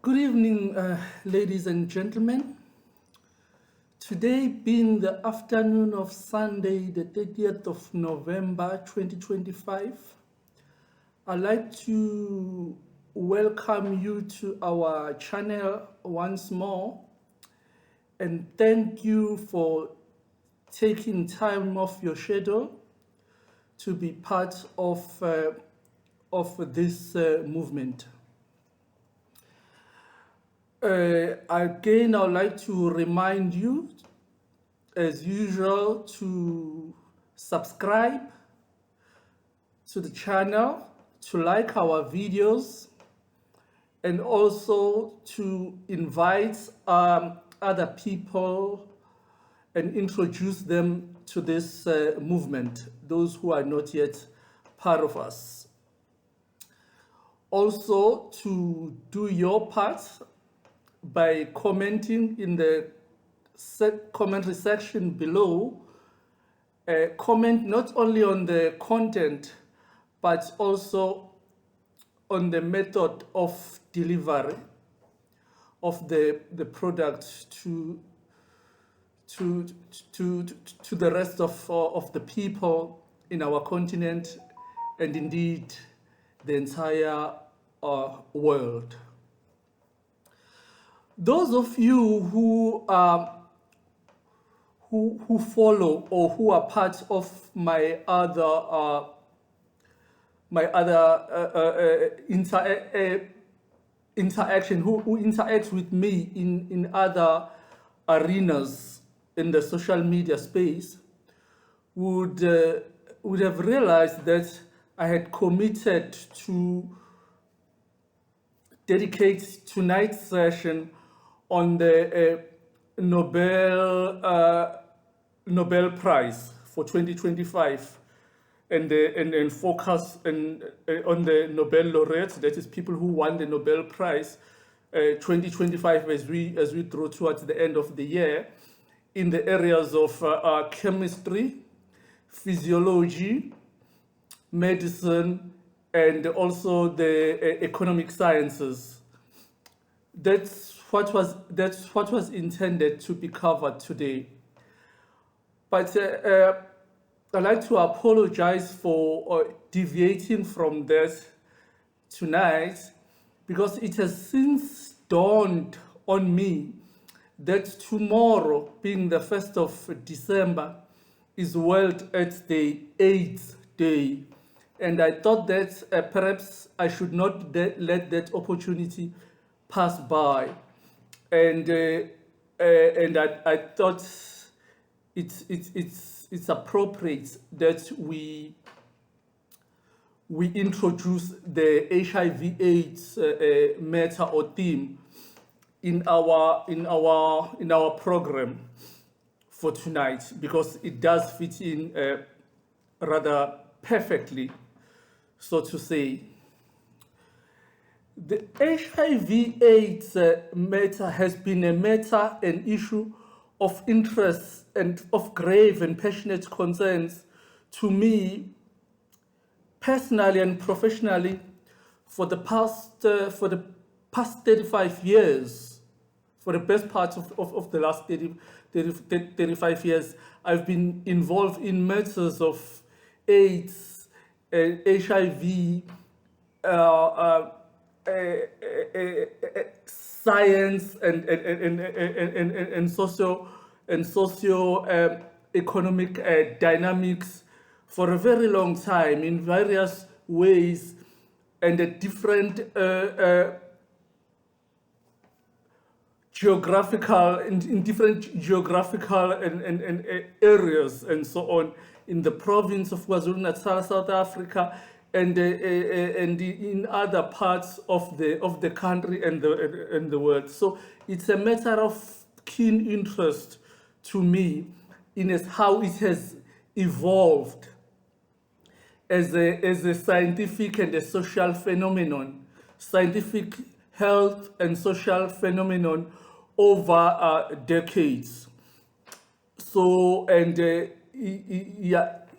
Good evening, ladies and gentlemen. Today being the afternoon of Sunday, the 30th of November 2025, I'd like to welcome you to our channel once more and thank you for taking time off your schedule to be part of this movement. Again, I'd like to remind you, as usual, to subscribe to the channel, to like our videos, and also to invite other people and introduce them to this movement, those who are not yet part of us. Also, to do your part by commenting in the commentary section below. Comment not only on the content, but also on the method of delivery of the product to the rest of the people in our continent and indeed the entire world. Those of you who follow or who are part of my other interaction, who interact with me in other arenas in the social media space, would have realized that I had committed to dedicate tonight's session on the Nobel Prize for 2025, and focus on the Nobel laureates, that is, people who won the Nobel Prize 2025 as we draw towards the end of the year, in the areas of chemistry, physiology, medicine, and also the economic sciences. That's what was intended to be covered today. But I'd like to apologize for deviating from that tonight, because it has since dawned on me that tomorrow, being the 1st of December, is World AIDS Day. And I thought that perhaps I should not let that opportunity pass by. And I thought it's appropriate that we introduce the HIV/AIDS matter or theme in our program for tonight, because it does fit in rather perfectly, so to say. The HIV/AIDS matter has been a matter, an issue of interest and of grave and passionate concerns to me personally and professionally for the past 35 years. For the best part of the last 35 years, I've been involved in matters of AIDS, HIV, science and socio economic dynamics for a very long time in various ways and at different geographical in different geographical and areas and so on, in the province of KwaZulu-Natal, South Africa, and in other parts of the country and the world. So it's a matter of keen interest to me in how it has evolved as a scientific and a social phenomenon, scientific health and social phenomenon over decades. So, and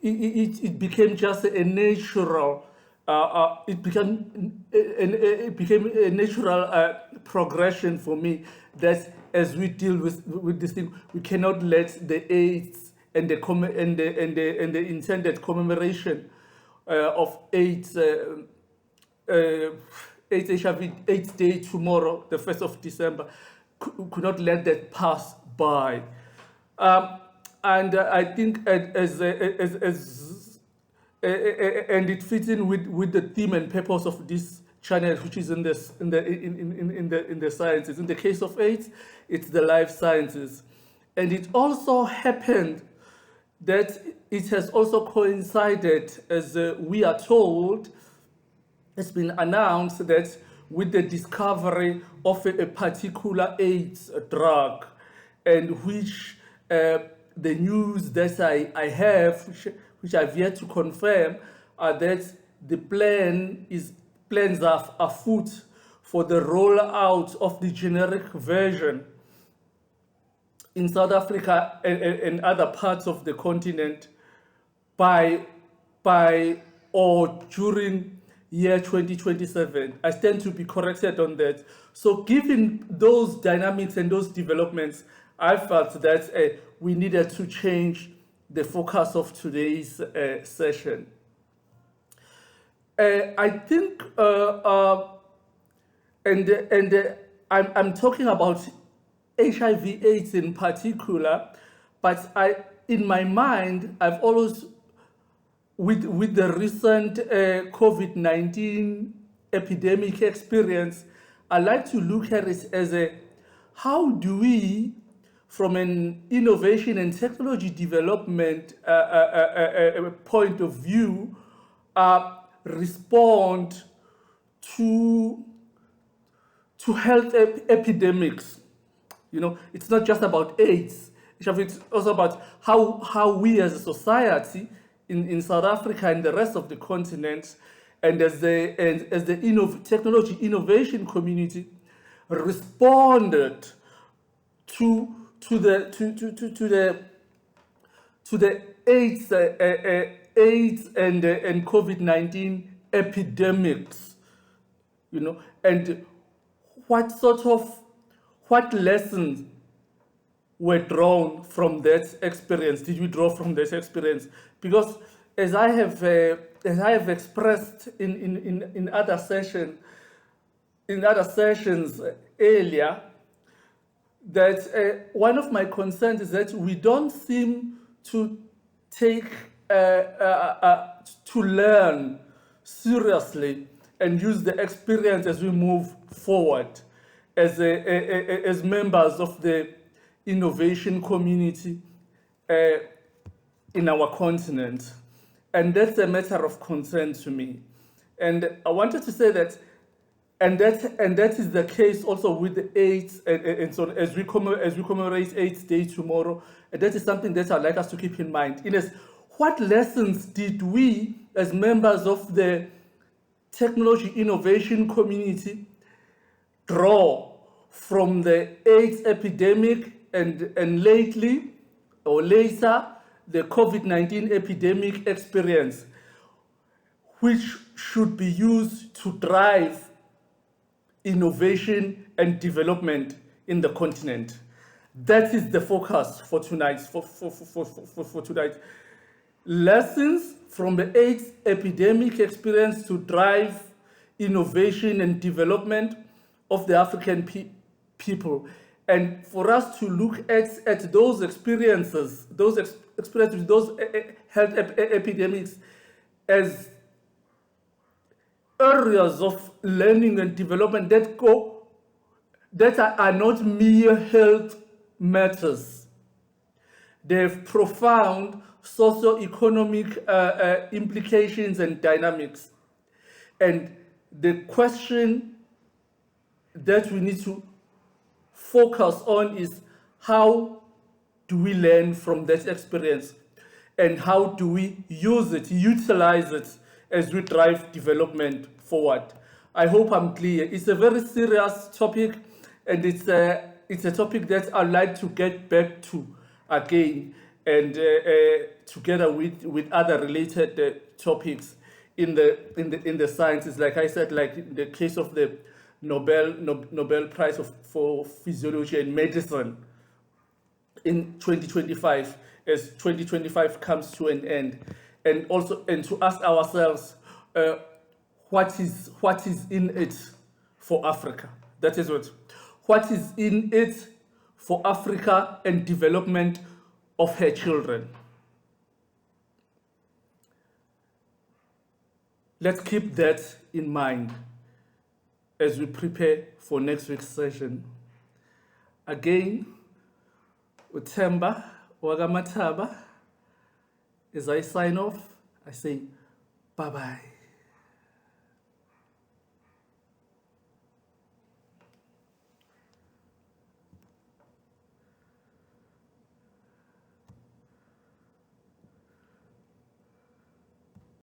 it became just a natural, it became a natural progression for me. That as we deal with this thing, we cannot let the AIDS and the intended commemoration of AIDS AIDS HIV AIDS Day tomorrow, the 1st of December, could not let that pass by. And I think and it fits in with the theme and purpose of this channel, which is in the sciences. In the case of AIDS, it's the life sciences, and it also happened that it has also coincided, as we are told, it's been announced that with the discovery of a particular AIDS drug, and which the news that I have, which I've yet to confirm, are that the plans are afoot for the rollout of the generic version in South Africa and other parts of the continent by or during year 2027. I stand to be corrected on that. So given those dynamics and those developments, I felt that we needed to change the focus of today's session. I think, I'm talking about HIV/AIDS in particular, but in my mind, I've always, with the recent COVID-19 epidemic experience, I like to look at it as how do we, from an innovation and technology development point of view, respond to health epidemics. You know, it's not just about AIDS. It's also about how we as a society in South Africa and the rest of the continent, and as the technology innovation community, responded to the AIDS and COVID-19 epidemics, you know, and what lessons were drawn from that experience? Did we draw from that experience? Because as I have expressed in other sessions earlier, that one of my concerns is that we don't seem to take to learn seriously and use the experience as we move forward as members of the innovation community in our continent. And that's a matter of concern to me. And I wanted to say that, and that is the case also with the AIDS, and so as we commemorate AIDS Day tomorrow, and that is something that I'd like us to keep in mind. What lessons did we, as members of the technology innovation community, draw from the AIDS epidemic and lately, or later, the COVID-19 epidemic experience, which should be used to drive innovation and development in the continent? That is the focus for tonight. For tonight, lessons from the AIDS epidemic experience to drive innovation and development of the African people, and for us to look at those experiences, those health epidemics, as areas of learning and development that are not mere health matters. They have profound socio-economic implications and dynamics. And the question that we need to focus on is, how do we learn from that experience? And how do we utilize it as we drive development forward? I hope I'm clear. It's a very serious topic, and it's a topic that I'd like to get back to again, and together with other related topics in the sciences. Like I said, like in the case of the Nobel Prize for Physiology and Medicine in 2025, as 2025 comes to an end, and also to ask ourselves what is in it for Africa. That is what is in it for Africa and development of her children. Let's keep that in mind as we prepare for next week's session. Again, Utemba Wagamataba, as I sign off, I say bye-bye.